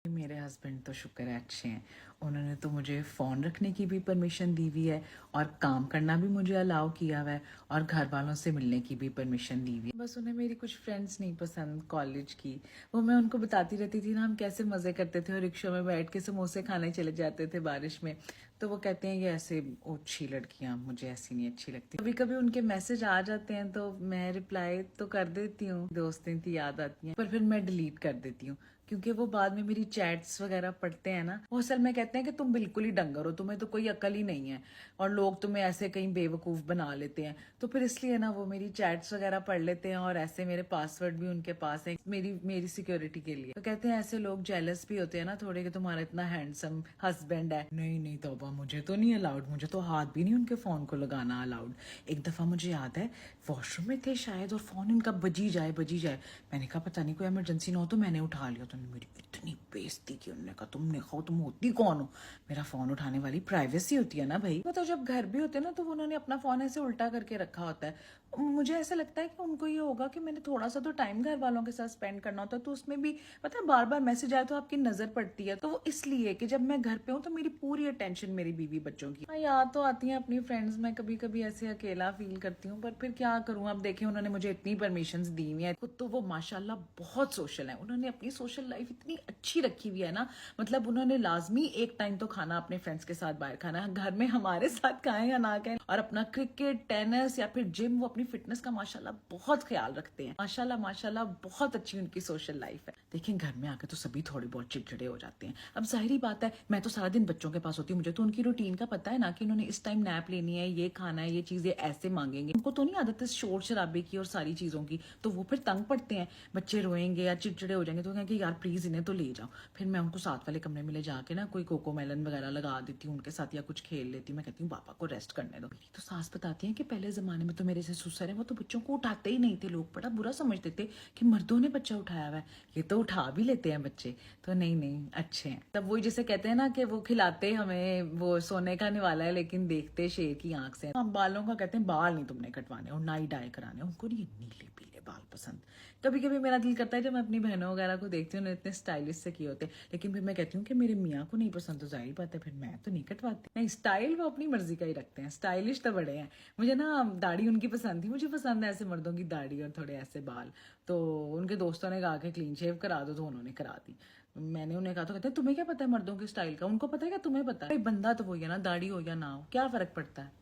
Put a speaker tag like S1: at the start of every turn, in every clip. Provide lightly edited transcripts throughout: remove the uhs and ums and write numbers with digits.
S1: मेरे हस्बैंड तो शुक्र है अच्छे हैं। उन्होंने तो मुझे फ़ोन रखने की भी परमिशन दी हुई है और काम करना भी मुझे अलाउ किया हुआ है और घर वालों से मिलने की भी परमिशन दी हुई है। बस उन्हें मेरी कुछ फ्रेंड्स नहीं पसंद कॉलेज की। वो मैं उनको बताती रहती थी ना हम कैसे मज़े करते थे और रिक्शा में बैठ के समोसे खाने चले जाते थे बारिश में। तो वो कहते हैं ये ऐसे अच्छी लड़कियां मुझे ऐसी नहीं अच्छी लगती। कभी कभी उनके मैसेज आ जाते हैं तो मैं रिप्लाई तो कर देती हूँ, दोस्तें थी याद आती हैं, पर फिर मैं डिलीट कर देती हूँ क्योंकि वो बाद में मेरी चैट्स वगैरह पढ़ते हैं ना, वो असल में कहते हैं कि तुम बिल्कुल ही डंगर हो, तुम्हें तो कोई अकल ही नहीं है और लोग तुम्हें ऐसे कहीं बेवकूफ़ बना लेते हैं। तो फिर इसलिए ना वो मेरी चैट्स वगैरह पढ़ लेते हैं और ऐसे मेरे पासवर्ड भी उनके पास है मेरी मेरी सिक्योरिटी के लिए। तो कहते हैं ऐसे लोग जेलस भी होते हैं ना थोड़े कि तुम्हारा इतना हैंडसम हस्बैंड है। नहीं नहीं तौबा, मुझे तो नहीं अलाउड, मुझे तो हाथ भी नहीं उनके फ़ोन को लगाना अलाउड। एक दफ़ा मुझे याद है वॉशरूम में थे शायद और फ़ोन इनका बजी जाए। मैंने कहा पता नहीं कोई इमरजेंसी ना हो तो मैंने उठा लिया। तो मेरी इतनी बेइज्जती की, उन्होंने कहा तुमने खाओ, तुम होती कौन हो? मेरा फोन उठाने वाली प्राइवेसी होती है ना भाई। वो तो जब घर भी होते हैं ना तो उन्होंने अपना फोन ऐसे उल्टा करके रखा होता है। मुझे ऐसा लगता है कि उनको ये होगा कि मैंने थोड़ा सा तो टाइम घर वालों के साथ स्पेंड करना होता है, तो उसमें भी पता है बार बार मैसेज आए तो आपकी नजर पड़ती है। तो वो इसलिए कि जब मैं घर पे हूँ तो मेरी पूरी अटेंशन मेरी बीवी बच्चों की। हाँ याद तो आती है अपनी फ्रेंड्स, मैं कभी कभी ऐसे अकेला फील करती हूँ, पर फिर क्या करूँ। अब देखें उन्होंने मुझे इतनी परमिशन दी हुई है, खुद तो वो माशाल्लाह बहुत सोशल है। उन्होंने अपनी सोशल लाइफ इतनी अच्छी रखी हुई है ना, मतलब उन्होंने लाजमी एक टाइम तो खाना अपने फ्रेंड्स के साथ बाहर खाना है, घर में हमारे साथ खाएं या ना खाएं, और अपना क्रिकेट टेनिस या फिर जिम, वो अपनी फिटनेस का माशाल्लाह बहुत ख्याल रखते हैं। माशाल्लाह माशाल्लाह बहुत अच्छी उनकी सोशल लाइफ है। देखें घर में आके तो सभी थोड़े बहुत चिड़चिड़े हो जाते हैं। अब जाहिर बात है मैं तो सारा दिन बच्चों के पास होती हूँ, मुझे तो उनकी रूटीन का पता है ना कि उन्होंने इस टाइम नैप लेनी है, ये खाना है, ये चीजें ऐसे मांगेंगे। उनको तो नहीं आदत है शोर शराबे की और सारी चीजों की, तो वो फिर तंग पड़ते हैं। बच्चे रोएंगे या चिड़चिड़े हो जाएंगे तो कहेंगे यार प्लीज इन्हें तो ले जाओ। फिर मैं उनको साथ वाले कमरे में ले जाके ना कोई कोको मेलन वगैरह लगा देती हूँ उनके साथ या कुछ खेल लेती हूँ। मैं कहती हूँ पापा को रेस्ट करने दो। मेरी तो सास बताती है कि पहले जमाने में तो मेरे से ससुर है वो तो बच्चों को उठाते ही नहीं थे, लोग बड़ा बुरा समझते थे कि मर्दों ने बच्चा उठाया हुआ है, ये तो उठा भी लेते हैं बच्चे। तो नहीं नहीं अच्छे हैं। तब वही जैसे कहते हैं ना कि वो खिलाते हमें वो सोने का निवाला है लेकिन देखते शेर की आंख से। हम बालों का कहते हैं बाल नहीं तुमने कटवाने और ना ही डाई कराने, उनको नहीं नीले पीले बाल पसंद। कभी कभी मेरा दिल करता है जब मैं अपनी बहनों वगैरह को देखती हूँ इतने स्टाइलिश से किए होते, लेकिन फिर मैं कहती हूँ कि मेरे मियाँ को नहीं पसंद तो जाहिर बात है फिर मैं तो नहीं कटवाती। नहीं स्टाइल वो अपनी मर्जी का ही रखते हैं, स्टाइलिश तो बड़े हैं। मुझे ना दाढ़ी उनकी पसंद थी, मुझे पसंद है ऐसे मर्दों की दाढ़ी और थोड़े ऐसे बाल। तो उनके दोस्तों ने कहा कि क्लीन शेव करा दो तो उन्होंने करा दी। मैंने उन्हें कहा तो कहते तुम्हें क्या पता है मर्दों के स्टाइल का, उनको पता है क्या तुम्हें पता है? बंदा तो वही है ना, दाढ़ी हो या ना हो क्या फर्क पड़ता है।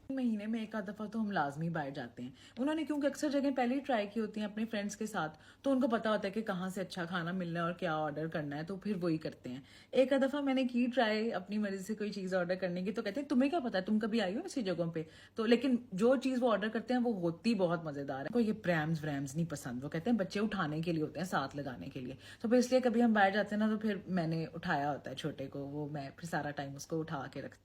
S1: महीने में एक आध दफा तो हम लाजमी बाहर जाते हैं। उन्होंने क्योंकि अक्सर जगह पहले ही ट्राई की होती हैं अपने फ्रेंड्स के साथ, तो उनको पता होता है कि कहाँ से अच्छा खाना मिलना है और क्या ऑर्डर करना है, तो फिर वही करते हैं। एक आध दफा मैंने की ट्राई अपनी मर्जी से कोई चीज ऑर्डर करने की, तो कहते हैं तुम्हें क्या पता है, तुम कभी आई हो ऐसी जगहों पे? तो लेकिन जो चीज वो ऑर्डर करते हैं वो होती बहुत मजेदार है। कोई ये प्रैम्स व्रैम्स नहीं पसंद, वो कहते हैं बच्चे उठाने के लिए होते हैं, साथ लगाने के लिए। तो फिर इसलिए कभी हम बाहर जाते हैं ना तो फिर मैंने उठाया होता है छोटे को, वो मैं फिर सारा टाइम उसको उठा के रखती हूँ।